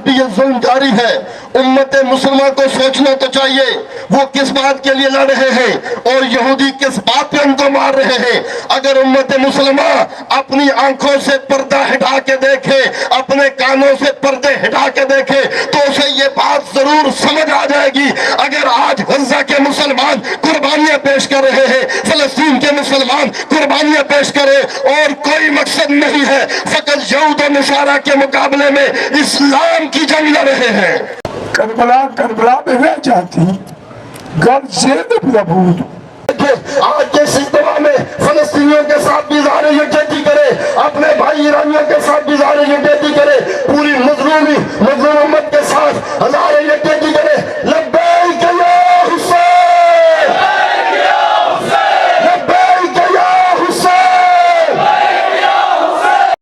भी ये जुल्म जारी है। उम्मत मुसलमान को सोचना तो चाहिए वो किस बात के लिए लड़ रहे हैं और यहूदी किस बात पे उनको मार रहे हैं। अगर उम्मत मुसलमान अपनी आंखों से पर्दा हटा के देखे, अपने कानों से पर्दे हटा के देखे, तो उसे ये बात जरूर समझ आ जाएगी। अगर आज गजा के मुसलमान कुर्बानियां पेश कर रहे हैं, फलस्तीन के मुसलमान कुर्बानियां पेश करे और कोई मकसद नहीं है, फकत यहूद और नसारा के मुकाबले में इस्लाम की जंग लड़ रहे हैं। करबला में रह जाती घर से नबूद। आज के इज्तिमा में फलस्तीनियों के साथ भी ज़ाहिर यकजहती